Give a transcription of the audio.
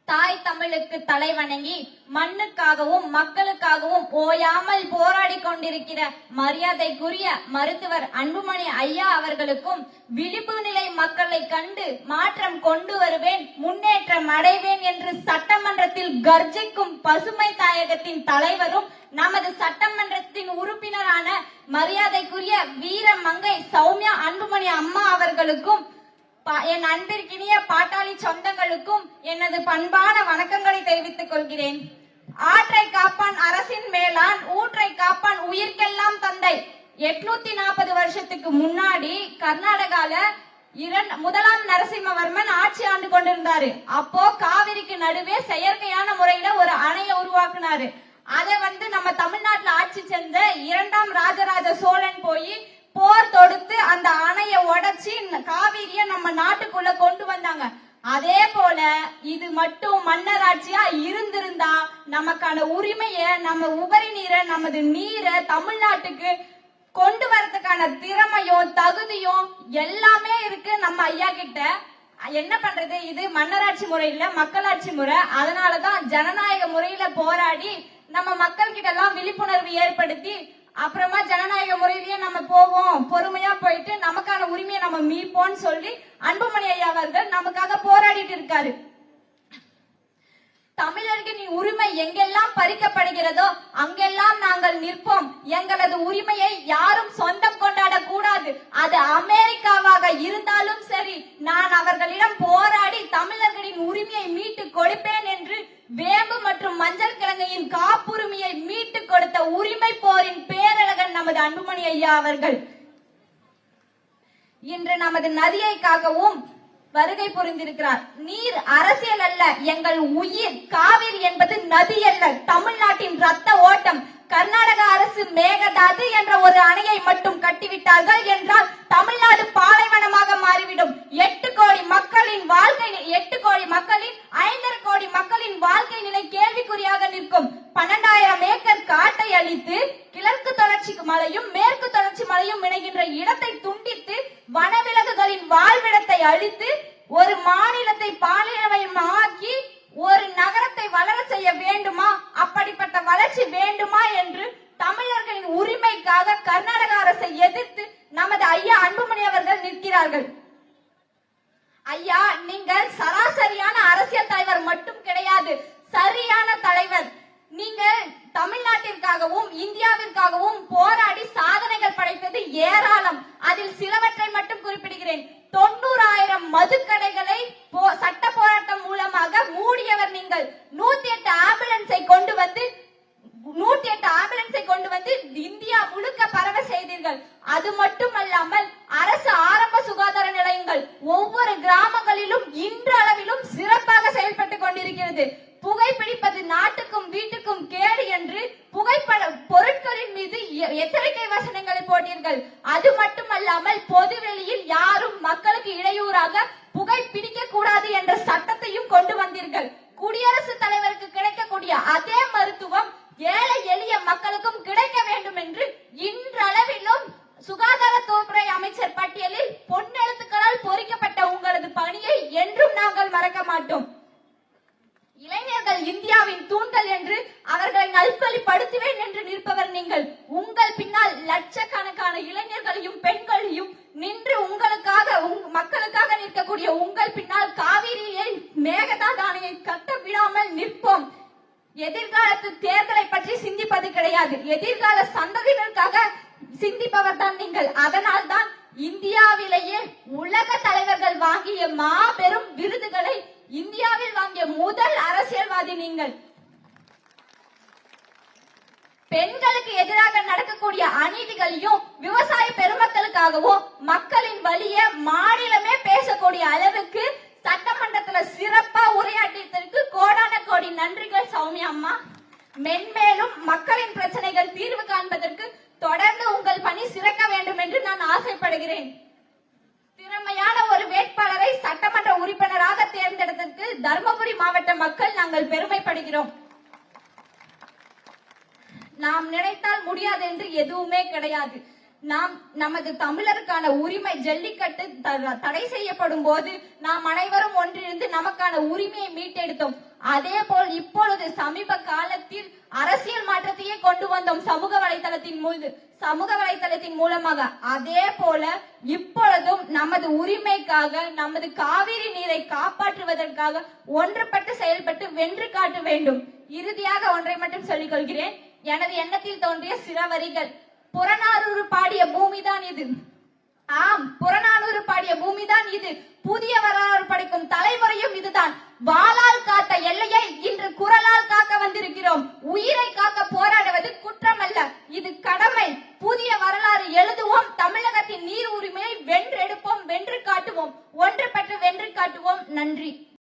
தாய் தமிழுக்கு தலை வணங்கி மண்ணுக்காகவும் மக்களுக்காகவும் ஓயாமல் போராடி கொண்டிருக்கிற மரியாதைக்குரிய மருத்துவர் அன்புமணி ஐயா அவர்களுக்கும் விழிப்பு நிலை மக்களை கண்டு மாற்றம் கொண்டு வருவேன், முன்னேற்றம் அடைவேன் என்று சட்டமன்றத்தில் கர்ஜிக்கும் பசுமை தாயகத்தின் தலைவரும் நமது சட்டமன்றத்தின் உறுப்பினரான மரியாதைக்குரிய வீர மங்கை சௌமியா அன்புமணி அம்மா அவர்களுக்கும் என் அன்பிற்கினிய பாட்டாளி சொந்தங்களுக்கும் எனது பண்பான வணக்கங்களை தெரிவித்துக் கொள்கிறேன். ஆற்றை காப்பான் அரசின் மேலான், ஊற்றை காப்பான் உயிர்க்கெல்லாம் தந்தை. 840 வருஷத்துக்கு முன்னாடி கர்நாடகால முதலாம் நரசிம்மவர்மன் ஆட்சி ஆண்டு கொண்டிருந்தாரு. அப்போ காவிரிக்கு நடுவே செயற்கையான முறையில ஒரு அணையை உருவாக்குனாரு. அதை நம்ம தமிழ்நாட்டுல ஆட்சி செஞ்ச 2ஆம் ராஜராஜ சோழன் போய் போர் தொடுத்து அந்த அணையை உடைச்சி காவிரிய நம்ம நாட்டுக்குள்ள கொண்டு வந்தாங்க. அதே போல இது மட்டும் மன்னராட்சியா இருந்திருந்தா நமக்கான உரிமைய, நம்ம உபரி நீரை, நமது நீரை தமிழ்நாட்டுக்கு கொண்டு வரதுக்கான திறமையும் தகுதியும் எல்லாமே இருக்கு நம்ம ஐயா கிட்ட. என்ன பண்றது, இது மன்னராட்சி முறை இல்ல, மக்களாட்சி முறை. அதனாலதான் ஜனநாயக முறையில போராடி நம்ம மக்கள் கிட்ட எல்லாம் விழிப்புணர்வு ஏற்படுத்தி அப்புறமா ஜனநாயக முறையிலேயே நம்ம போவோம், பொறுமையா போயிட்டு நமக்கான உரிமையை நம்ம மீட்போம்னு சொல்லி அன்புமணி ஐயா அவர்கள் நமக்காக போராடிட்டு இருக்காரு. தமிழர்களின் உரிமை எங்கெல்லாம் பறிக்கப்படுகிறதோ அங்கெல்லாம் நாங்கள் நிற்போம். எங்களது உரிமையை யாரும் சொந்தம் கொண்டாட கூடாது. அது அமெரிக்காவாக இருந்தாலும் சரி, நான் அவர்களிடம் போராடி தமிழர்களின் உரிமையை மீட்டு கொடுப்பேன் என்று வேம்பு மற்றும் மஞ்சள் கிழங்கையின் காப்புரிமையை மீட்டு கொடுத்த உரிமை போரின் பேரழகன் நமது அன்புமணி ஐயா அவர்கள் இன்று நமது நதியைக்காகவும் வருகை புரிந்திருக்கிறார். நீர் அரசியல் அல்ல, எங்கள் உயிர். காவிரி என்பது நதி அல்ல, தமிழ்நாட்டின் ரத்த ஓட்டம். கர்நாடக அரசு மேகதாது என்ற ஒரு அணையை மட்டும் கட்டிவிட்டார்கள் என்றால் தமிழ்நாடு பாலைவனமாக மாறிவிடும். 8 கோடி மக்களின் வாழ்க்கை, 8 கோடி மக்களின் 5.5 கோடி மக்களின் வாழ்க்கை நிலை கேள்விக்குறியாக நிற்கும். 12,000 ஏக்கர் காட்டை அழித்து கிழக்கு தொடர்ச்சி மலையும் மேற்கு தொடர்ச்சி மலையும் இணைகின்ற இடத்தை துண்டித்து வனவிலங்குகளின் வாழ்விடத்தை அழித்து ஒரு மாநிலத்தை பாலைவனமாக்கி ஒரு நகரத்தை வளர செய்ய வேண்டுமா? அப்படிப்பட்ட வளர்ச்சி வேண்டுமா என்று தமிழர்களின் உரிமைக்காக கர்நாடக அரசை எதிர்த்து நமது ஐயா அன்புமணி அவர்கள் நிற்கிறார்கள். ஐயா, நீங்கள் சராசரியான அரசியல் தலைவர் மட்டும் கிடையாது, சரியான தலைவர். நீங்க தமிழ்நாட்டிற்காகவும் இந்தியாவிற்காகவும் போராடி சாதனைகள் படைத்தது ஏராளம். அதில் சிலவற்றை மட்டும் குறிப்பிடுகிறேன். 90,000 மதுக்கடைகளை சட்ட போராட்டம் மூலமாக மூடியவர் நீங்கள். 108 ஆம்புலன்ஸை கொண்டு வந்து இந்தியா முழுக்க பரவ செய்தீர்கள். அது மட்டுமல்லாமல் அரசு ஆரம்ப சுகாதார நிலையங்கள் ஒவ்வொரு கிராமங்களிலும் இன்றளவிலும் சிறப்பாக செயல்பட்டு கொண்டிருக்கிறது. புகைப்பிடிப்பது நாட்டுக்கும் வீட்டுக்கும் கேடு என்று புகைப்பட பொருட்களின் மீது எச்சரிக்கை வசனங்களை போட்டீர்கள். அது மட்டுமல்லாமல் பொதுவெளியில் யாரும் மக்களுக்கு இடையூறாக புகைப்பிடிக்க கூடாது என்ற சட்டத்தையும் கொண்டு வந்தீர்கள். குடியரசுத் தலைவருக்கு கிடைக்கக்கூடிய அதே மருத்துவம் ஏழை எளிய மக்களுக்கும் கிடைக்க வேண்டும் என்று இன்றளவிலும் சுகாதாரத்துறை அமைச்சர் பட்டியலில் பொன்னெழுத்துக்களால் பொறிக்கப்பட்ட உங்களது பணியை என்றும் நாங்கள் மறக்க மாட்டோம். இளைஞர்கள் இந்தியாவின் தூண்கள் என்று அவர்களை நல்வழிப்படுத்துவேன் என்று நிற்பவர் நீங்கள். உங்கள் பின்னால் லட்சக்கணக்கான இளைஞர்களையும் பெண்களையும் நின்று உங்களுக்காக மக்களுக்காக நிற்கக்கூடிய உங்கள் பின்னால் காவிரியை மேகதாது அணையை கட்ட விடாமல் நிற்போம். எதிர்காலத்து தேர்தலை பற்றி சிந்திப்பது கிடையாது, எதிர்கால சந்ததிகளுக்காக சிந்திப்பவர் தான் நீங்கள். அதனால் தான் இந்தியாவிலேயே உலக தலைவர்கள் வாங்கிய மாபெரும் விருதுகளை இந்தியாவில் வாங்கிய முதல் அரசியல்வாதி நீங்கள். பெண்களுக்கு எதிராக நடக்கக்கூடிய அநீதிகளையும் விவசாய பெருமக்களுக்காகவும் மக்களின் வழிய மாநிலமே பேசக்கூடிய அளவுக்கு சட்டமன்றத்துல சிறப்பா உரையாற்றியதற்கு கோடான கோடி நன்றிகள் சௌமியா அம்மா. மென்மேலும் மக்களின் பிரச்சனைகள் தீர்வு காண்பதற்கு தொடர்ந்து உங்கள் பணி சிறக்க வேண்டும் என்று நான் ஆசைப்படுகிறேன். திறமையான ஒரு வேட்பாளரை சட்டமன்ற உறுப்பினராக தேர்ந்தெடுத்ததற்கு தர்மபுரி மாவட்ட மக்கள் நாங்கள் பெருமைப்படுகிறோம். நாம் நினைத்தால் முடியாது என்று எதுவுமே கிடையாது. நமது தமிழருக்கான உரிமை ஜல்லிக்கட்டு தடை செய்யப்படும் போது நாம் அனைவரும் ஒன்றிணைந்து நமக்கான உரிமையை மீட்டெடுத்தோம். அதே போல் இப்பொழுது சமீப காலத்தில் அரசியல் மாற்றத்தையே கொண்டு வந்தோம் சமூக வலைத்தளத்தின் மூலமாக. அதே போல இப்பொழுதும் நமது உரிமைக்காக, நமது காவிரி நீரை காப்பாற்றுவதற்காக ஒன்றுபட்டு செயல்பட்டு வென்று காட்ட வேண்டும். இறுதியாக ஒன்றை மட்டும் சொல்லிக் கொள்கிறேன். எனது எண்ணத்தில் தோன்றிய சில வரிகள். புறநானூறு பாடிய பூமிதான் இது. ஆம், புறநானூறு பாடிய பூமிதான் இது. புதிய வரலாறு படைக்கும் தலைமுறையும் இதுதான். வாளால் காத்த எல்லையை இன்று குரலால் காக்க வந்திருக்கிறது.